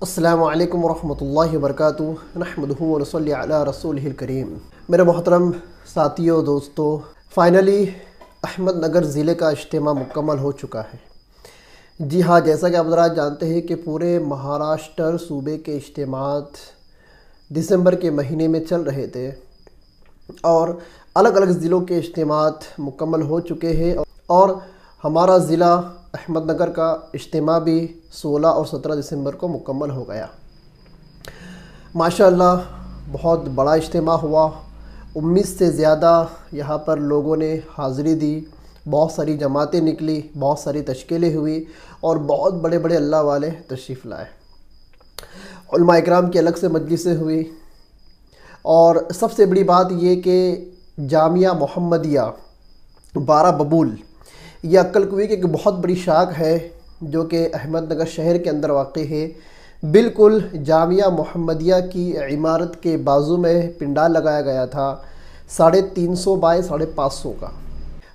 السلام علیکم ورحمۃ اللہ وبرکاتہ نحمدہ ونصلی علی رسولہ الکریم۔ میرے محترم ساتھیوں، دوستو، فائنلی احمد نگر ضلع کا اجتماع مکمل ہو چکا ہے۔ جی ہاں، جیسا کہ آپ حضرات جانتے ہیں کہ پورے مہاراشٹر صوبے کے اجتماعات دسمبر کے مہینے میں چل رہے تھے اور الگ الگ ضلعوں کے اجتماعات مکمل ہو چکے ہیں اور ہمارا ضلع احمد نگر کا اجتماع بھی 16 اور 17 دسمبر کو مکمل ہو گیا۔ ماشاءاللہ بہت بڑا اجتماع ہوا، 19 سے زیادہ یہاں پر لوگوں نے حاضری دی، بہت ساری جماعتیں نکلی، بہت ساری تشکیلیں ہوئی اور بہت بڑے بڑے اللہ والے تشریف لائے۔ علماء اکرام کی الگ سے مجلسیں ہوئی اور سب سے بڑی بات یہ کہ جامعہ محمدیہ 12 ببول، یہ عقل کوی کی ایک بہت بڑی شاخ ہے جو کہ احمد نگر شہر کے اندر واقع ہے۔ بالکل جامعہ محمدیہ کی عمارت کے بازو میں پنڈال لگایا گیا تھا 350 بائی 550 کا۔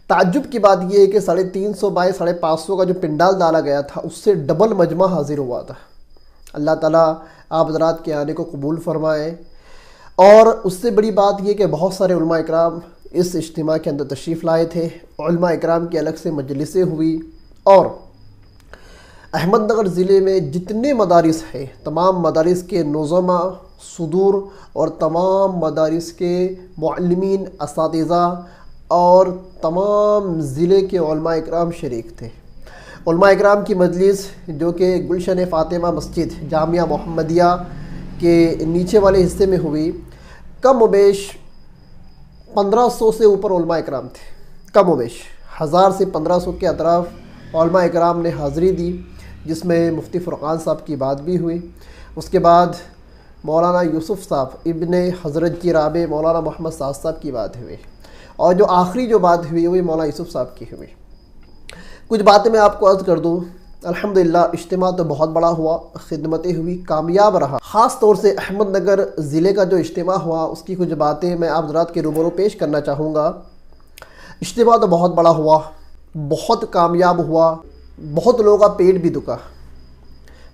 تعجب کی بات یہ ہے کہ 350 بائی 550 کا جو پنڈال ڈالا گیا تھا اس سے ڈبل مجمع حاضر ہوا تھا۔ اللہ تعالیٰ آپ حضرات کے آنے کو قبول فرمائے۔ اور اس سے بڑی بات یہ کہ بہت سارے علماء اکرام اس اجتماع کے اندر تشریف لائے تھے، علماء اکرام کی الگ سے مجلسیں ہوئی اور احمد نگر ضلع میں جتنے مدارس ہیں تمام مدارس کے نظماء، صدور اور تمام مدارس کے معلمین، اساتذہ اور تمام ضلع کے علماء اکرام شریک تھے۔ علماء اکرام کی مجلس جو کہ گلشن فاطمہ مسجد جامعہ محمدیہ کے نیچے والے حصے میں ہوئی، کم و بیش 1500 سے اوپر علماء اکرام تھے، کم و بیش 1000 سے 1500 کے اطراف علماء اکرام نے حاضری دی، جس میں مفتی فرقان صاحب کی بات بھی ہوئی۔ اس کے بعد مولانا یوسف صاحب ابن حضرت کی رابع مولانا محمد سعد صاحب کی بات ہوئی اور جو آخری جو بات ہوئی وہ مولانا یوسف صاحب کی ہوئی۔ کچھ باتیں میں آپ کو عرض کر دوں۔ الحمدللہ اجتماع تو بہت بڑا ہوا، خدمتیں ہوئی، کامیاب رہا۔ خاص طور سے احمد نگر ضلع کا جو اجتماع ہوا اس کی کچھ باتیں میں آپ حضرات کے روبرو پیش کرنا چاہوں گا۔ اجتماع تو بہت بڑا ہوا، بہت کامیاب ہوا، بہت لوگوں کا پیٹ بھی دکھا۔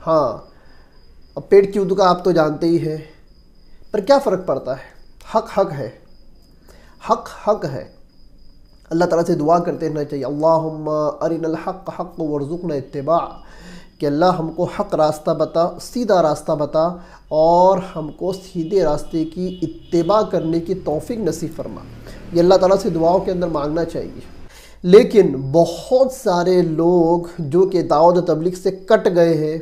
ہاں، اب پیٹ کیوں دکھا آپ تو جانتے ہی ہیں، پر کیا فرق پڑتا ہے، حق حق ہے، حق حق ہے۔ اللہ تعالیٰ سے دعا کرتے رہنا چاہیے، اللہم ارنا الحق حق وارزقنا اتباع، کہ اللہ ہم کو حق راستہ بتا، سیدھا راستہ بتا اور ہم کو سیدھے راستے کی اتباع کرنے کی توفیق نصیب فرما۔ یہ اللہ تعالیٰ سے دعاؤں کے اندر مانگنا چاہیے۔ لیکن بہت سارے لوگ جو کہ دعوت تبلیغ سے کٹ گئے ہیں،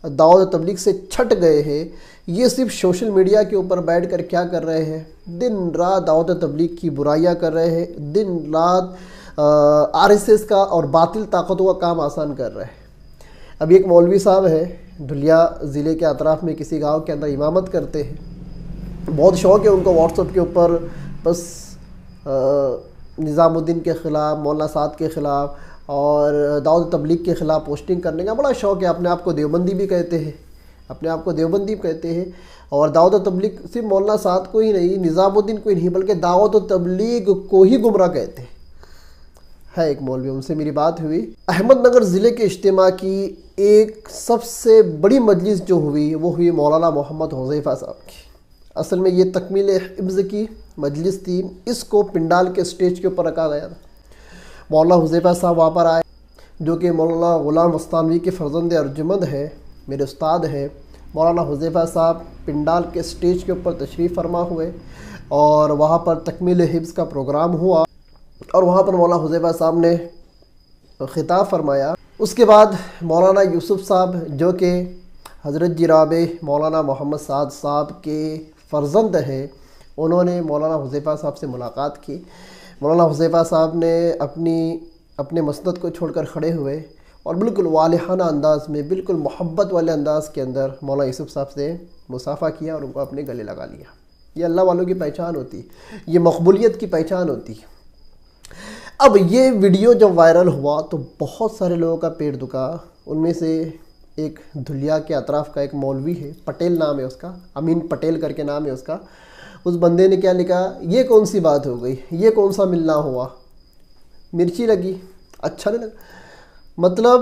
دعوت تبلیغ سے چھٹ گئے ہیں، یہ صرف سوشل میڈیا کے اوپر بیٹھ کر کیا کر رہے ہیں، دن رات دعوت تبلیغ کی برائیاں کر رہے ہیں، دن رات RSS کا اور باطل طاقتوں کا کام آسان کر رہے ہیں۔ ابھی ایک مولوی صاحب ہے، دھلیا ضلع کے اطراف میں کسی گاؤں کے اندر امامت کرتے ہیں، بہت شوق ہے ان کو واٹس ایپ کے اوپر بس نظام الدین کے خلاف، مولانا سعد کے خلاف اور دعوت تبلیغ کے خلاف پوسٹنگ کرنے کا بڑا شوق ہے۔ اپنے آپ کو دیوبندی بھی کہتے ہیں، اپنے آپ کو دیوبندی کہتے ہیں اور دعوت و تبلیغ صرف مولانا سعد کو ہی نہیں، نظام الدین کو ہی نہیں بلکہ دعوت و تبلیغ کو ہی گمراہ کہتے ہیں۔ ہے ایک مولوی، ان سے میری بات ہوئی۔ احمد نگر ضلع کے اجتماع کی ایک سب سے بڑی مجلس جو ہوئی وہ ہوئی مولانا محمد حذیفہ صاحب کی۔ اصل میں یہ تکمیل حفظ کی مجلس تھی، اس کو پنڈال کے سٹیج کے اوپر رکھا گیا تھا۔ مولانا حذیفہ صاحب وہاں پر آئے جو کہ مولانا غلام مستانوی کے فرزند ارجمند ہے، میرے استاد ہیں۔ مولانا حذیفہ صاحب پنڈال کے سٹیج کے اوپر تشریف فرما ہوئے اور وہاں پر تکمیل حفظ کا پروگرام ہوا اور وہاں پر مولانا حذیفہ صاحب نے خطاب فرمایا۔ اس کے بعد مولانا یوسف صاحب جو کہ حضرت جی رابع مولانا محمد سعد صاحب کے فرزند ہیں، انہوں نے مولانا حذیفہ صاحب سے ملاقات کی۔ مولانا حذیفہ صاحب نے اپنے مسند کو چھوڑ کر کھڑے ہوئے اور بالکل والہانہ انداز میں، بالکل محبت والے انداز کے اندر مولانا یوسف صاحب سے مصافحہ کیا اور ان کو اپنے گلے لگا لیا۔ یہ اللہ والوں کی پہچان ہوتی، یہ مقبولیت کی پہچان ہوتی۔ اب یہ ویڈیو جب وائرل ہوا تو بہت سارے لوگوں کا پیٹ دکھا۔ ان میں سے ایک دھلیا کے اطراف کا ایک مولوی ہے، پٹیل نام ہے اس کا، امین پٹیل کر کے نام ہے اس کا۔ اس بندے نے کیا لکھا، یہ کون سی بات ہو گئی، یہ کون سا ملنا ہوا، مرچی لگی، اچھا نہیں لگا۔ مطلب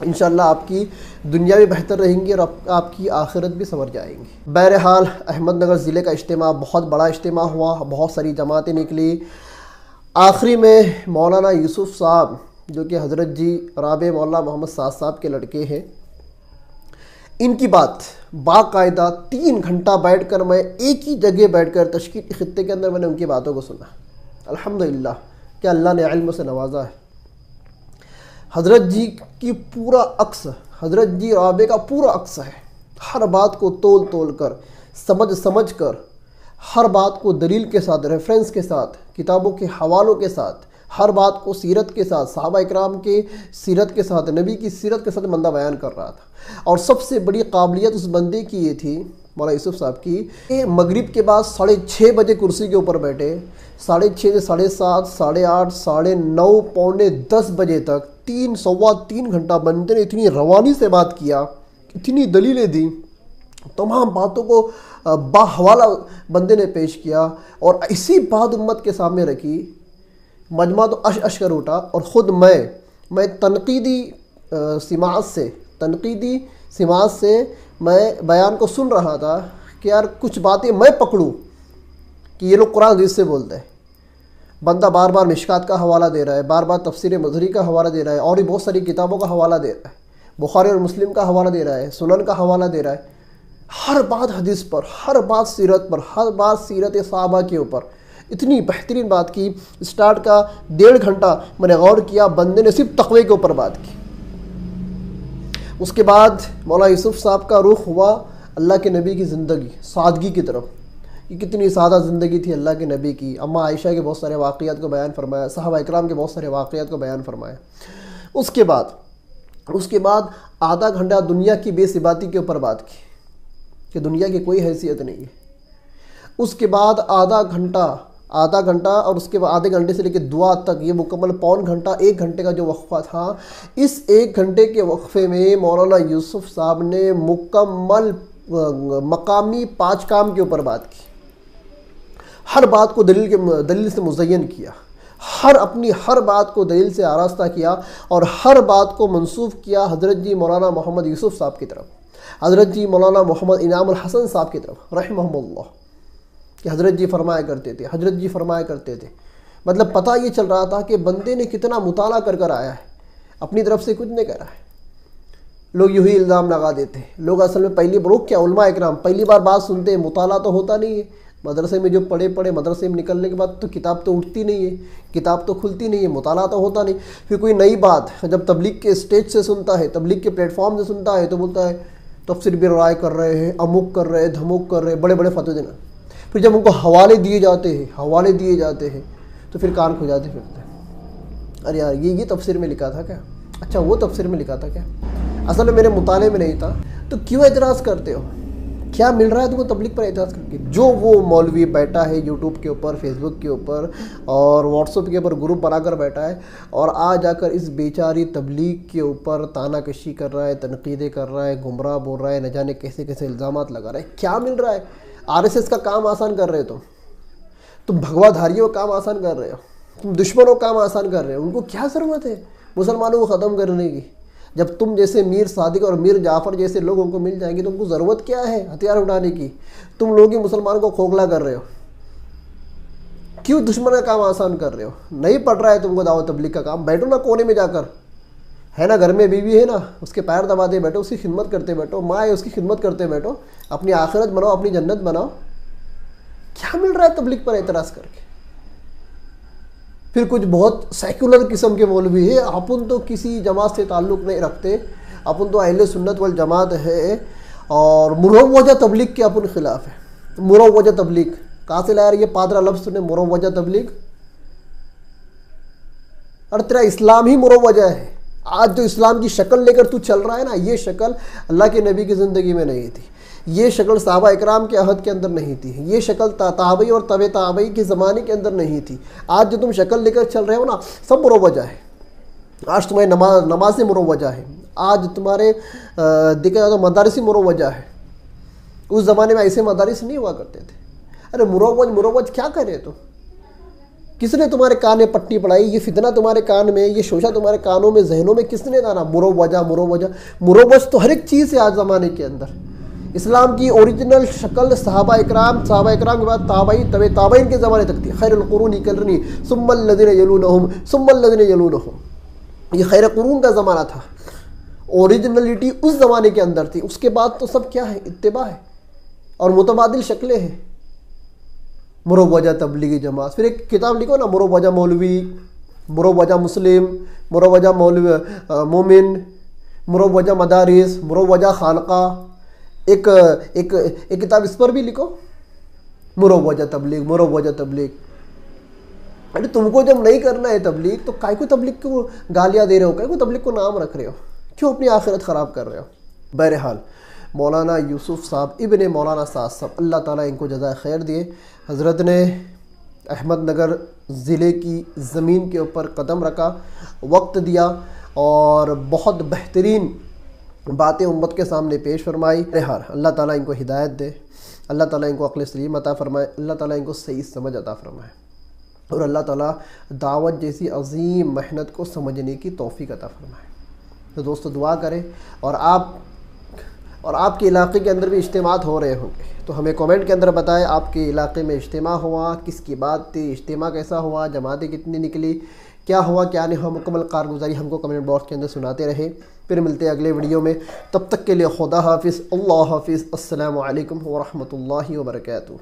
انشاءاللہ آپ کی دنیا بھی بہتر رہیں گی اور آپ کی آخرت بھی سنور جائیں گی۔ بہرحال احمد نگر ضلع کا اجتماع بہت بڑا اجتماع ہوا، بہت ساری جماعتیں نکلی۔ آخری میں مولانا یوسف صاحب جو کہ حضرت جی رابع مولانا محمد سعد صاحب کے لڑکے ہیں، ان کی بات باقاعدہ 3 گھنٹہ بیٹھ کر میں ایک ہی جگہ بیٹھ کر تشکیل خطے کے اندر میں نے ان کی باتوں کو سنا۔ الحمدللہ کہ اللہ نے علم سے نوازا ہے۔ حضرت جی کی پورا عکس، حضرت جی رابع کا پورا عکس ہے، ہر بات کو تول تول کر، سمجھ کر، ہر بات کو دلیل کے ساتھ، ریفرنس کے ساتھ، کتابوں کے حوالوں کے ساتھ، ہر بات کو سیرت کے ساتھ، صحابہ اکرام کے سیرت کے ساتھ، نبی کی سیرت کے ساتھ بندہ بیان کر رہا تھا۔ اور سب سے بڑی قابلیت اس بندے کی یہ تھی، مولانا یوسف صاحب کی، کہ مغرب کے بعد 6:30 بجے کرسی کے اوپر بیٹھے، 6:30 سے 7:30، 8:30، 9:30، پونے 10 بجے تک 3 گھنٹہ بندے نے اتنی روانی سے بات کیا، اتنی دلیلیں دی، تمام باتوں کو باحوالہ بندے نے پیش کیا، اور اسی بات امت کے سامنے رکھی۔ مجمع تو اش کر اٹھا، اور خود میں تنقیدی سماعت سے میں بیان کو سن رہا تھا کہ یار کچھ باتیں میں پکڑوں کہ یہ لوگ قرآن حدیث سے بولتے ہیں۔ بندہ بار بار مشکات کا حوالہ دے رہا ہے، بار بار تفسیر مظہری کا حوالہ دے رہا ہے، اور بھی بہت ساری کتابوں کا حوالہ دے رہا ہے، بخاری اور مسلم کا حوالہ دے رہا ہے، سنن کا حوالہ دے رہا ہے۔ ہر بات حدیث پر، ہر بات سیرت پر، ہر بات سیرت صحابہ کے اوپر اتنی بہترین بات کی۔ سٹارٹ کا 1.5 گھنٹہ میں نے غور کیا، بندے نے صرف تقوی کے اوپر بات کی۔ اس کے بعد مولانا یوسف صاحب کا رخ ہوا اللہ کے نبی کی زندگی، سادگی کی طرف۔ یہ کتنی سادہ زندگی تھی اللہ کے نبی کی۔ اماں عائشہ کے بہت سارے واقعات کو بیان فرمایا، صحابہ اکرام کے بہت سارے واقعات کو بیان فرمایا۔ اس کے بعد آدھا گھنٹہ دنیا کی بے ثباتی کے اوپر بات کی کہ دنیا کی کوئی حیثیت نہیں ہے۔ اس کے بعد آدھا گھنٹہ اور اس کے بعد آدھے گھنٹے سے لے کے دعا تک، یہ مکمل 1.25 گھنٹہ، 1 گھنٹے کا جو وقفہ تھا، اس 1 گھنٹے کے وقفے میں مولانا یوسف صاحب نے مکمل مقامی 5 کام کے اوپر بات کی۔ ہر بات کو دلیل سے مزین کیا، اپنی ہر بات کو دلیل سے آراستہ کیا، اور ہر بات کو منسوب کیا حضرت جی مولانا محمد یوسف صاحب کی طرف، حضرت جی مولانا محمد انعام الحسن صاحب کی طرف رحمہم اللہ، کہ حضرت جی فرمایا کرتے تھے۔ مطلب پتہ یہ چل رہا تھا کہ بندے نے کتنا مطالعہ کر آیا ہے، اپنی طرف سے کچھ نہیں کرا ہے۔ لوگ یوں ہی الزام لگا دیتے ہیں، لوگ اصل میں علماء اکرام پہلی بار بات سنتے ہیں، مطالعہ تو ہوتا نہیں ہے۔ مدرسے میں جو پڑھے مدرسے میں نکلنے کے بعد تو کتاب تو اٹھتی نہیں ہے، کتاب تو کھلتی نہیں ہے، مطالعہ تو ہوتا نہیں۔ پھر کوئی نئی بات جب تبلیغ کے اسٹیج سے سنتا ہے، تبلیغ کے پلیٹ فارم سے سنتا ہے، تو بولتا ہے تفسیر بھی رائے کر رہے ہیں، امک کر رہے ہیں، دھمک کر رہے ہیں، بڑے بڑے فتوے دینا۔ پھر جب ان کو حوالے دیے جاتے ہیں تو پھر کان کھجاتے پھرتے ہیں، ارے یار یہ تفسیر میں لکھا تھا کیا؟ اچھا وہ تفسیر میں لکھا تھا کیا؟ اصل میں میرے مطالعے میں نہیں تھا۔ تو کیوں اعتراض کرتے ہو؟ کیا مل رہا ہے تم کو تبلیغ پر اعتراض کر کے؟ جو وہ مولوی بیٹھا ہے یوٹیوب کے اوپر، فیس بک کے اوپر اور واٹس ایپ کے اوپر گروپ بنا کر بیٹھا ہے، اور جا کر اس بیچاری تبلیغ کے اوپر تانا کشی کر رہا ہے، تنقیدیں کر رہا ہے، گمراہ بول رہا ہے، نہ جانے کیسے الزامات لگا رہا ہے۔ کیا مل رہا ہے؟ RSS کا کام آسان کر رہے ہو تم بھگوا دھاریوں کا کام آسان کر رہے ہو، تم دشمنوں کا کام آسان کر رہے ہو۔ ان کو کیا ضرورت ہے مسلمانوں کو ختم کرنے کی؟ جب تم جیسے میر صادق اور میر جعفر جیسے لوگ ان کو مل جائیں گے تو ان کو ضرورت کیا ہے ہتھیار اٹھانے کی؟ تم لوگ ہی مسلمانوں کو کھوکھلا کر رہے ہو، کیوں دشمن کا کام آسان کر رہے ہو؟ نہیں پڑ رہا ہے تم کو دعوت تبلیغ کا کام، بیٹھو نا کونے میں جا کر، ہے نا گھر میں بیوی ہے نا، اس کے پیر دباتے بیٹھو، اس کی خدمت کرتے بیٹھو، ماں ہے اس کی خدمت کرتے بیٹھو، اپنی آخرت بناؤ، اپنی جنت بناؤ۔ کیا مل رہا ہے تبلیغ پر اعتراض کر کے؟ پھر کچھ بہت سیکولر قسم کے مولوی ہے، اپن تو کسی جماعت سے تعلق نہیں رکھتے، اپن تو اہل سنت والجماعت ہے، اور مروجہ تبلیغ کے اپن خلاف ہے۔ مروجہ تبلیغ کہاں سے لایا یہ پادرا لفظ نے؟ مروجہ تبلیغ، اور تیرا اسلام ہی مروجہ ہے۔ آج جو اسلام کی شکل لے کر تو چل رہا ہے نا، یہ شکل اللہ کے نبی کی زندگی میں نہیں تھی، یہ شکل صحابہ اکرام کے عہد کے اندر نہیں تھی، یہ شکل تابعی اور طبع تابعی کے زمانے کے اندر نہیں تھی۔ آج جو تم شکل لے کر چل رہے ہو نا، سب مروجہ ہے۔ آج تمہاری نمازیں مروجہ ہے، آج تمہارے دیکھا جائے تو مدارس مروجہ ہے۔ اس زمانے میں ایسے مدارس نہیں ہوا کرتے تھے۔ ارے مروج کیا کرے تو؟ کس نے تمہارے کان میں پٹی پڑائی؟ یہ فتنہ تمہارے کان میں، یہ شوشہ تمہارے کانوں میں، ذہنوں میں کس نے ڈالا؟ مروج تو ہر ایک چیز ہے آج زمانے کے اندر۔ اسلام کی اوریجنل شکل صحابہ اکرام کے بعد تابعین، تابعین کے زمانے تک تھی۔ خیر القرون قرنی ثم الذین یلونہم ثم الذین یلونہم، یہ خیر قرون کا زمانہ تھا۔ اوریجنلٹی اس زمانے کے اندر تھی، اس کے بعد تو سب کیا ہے؟ اتباع ہے اور متبادل شکلیں ہیں۔ مروجہ تبلیغی جماعت، پھر ایک کتاب لکھو نا، مروجہ مولوی، مروجہ مسلم، مروجہ مولوی مومن، مروجہ مدارس، مروجہ خانقاہ، ایک کتاب اس پر بھی لکھو، مروجہ تبلیغ۔ ارے تم کو جب نہیں کرنا ہے تبلیغ تو کائے کو تبلیغ کو گالیاں دے رہے ہو، کائے کو تبلیغ کو نام رکھ رہے ہو، کیوں اپنی آخرت خراب کر رہے ہو؟ بہرحال مولانا یوسف صاحب ابن مولانا سعد صاحب، اللہ تعالیٰ ان کو جزائے خیر دیے، حضرت نے احمد نگر ضلع کی زمین کے اوپر قدم رکھا، وقت دیا اور بہت بہترین باتیں امت کے سامنے پیش فرمائی۔ بہرحال اللہ تعالیٰ ان کو ہدایت دے، اللہ تعالیٰ ان کو عقل سلیم عطا فرمائے، اللہ تعالیٰ ان کو صحیح سمجھ عطا فرمائے، اور اللہ تعالیٰ دعوت جیسی عظیم محنت کو سمجھنے کی توفیق عطا فرمائے۔ تو دوستو دعا کریں، اور آپ کے علاقے کے اندر بھی اجتماعات ہو رہے ہوں گے تو ہمیں کومنٹ کے اندر بتائیں آپ کے علاقے میں اجتماع ہوا، کس کی بات تھی، اجتماع کیسا ہوا، جماعتیں کتنی نکلی، کیا ہوا کیا نہیں ہوا، مکمل کارگزاری ہم کو کمنٹ باکس کے اندر سناتے رہے۔ پھر ملتے ہیں اگلے ویڈیو میں، تب تک کے لیے خدا حافظ، اللہ حافظ، السلام علیکم ورحمۃ اللہ وبرکاتہ۔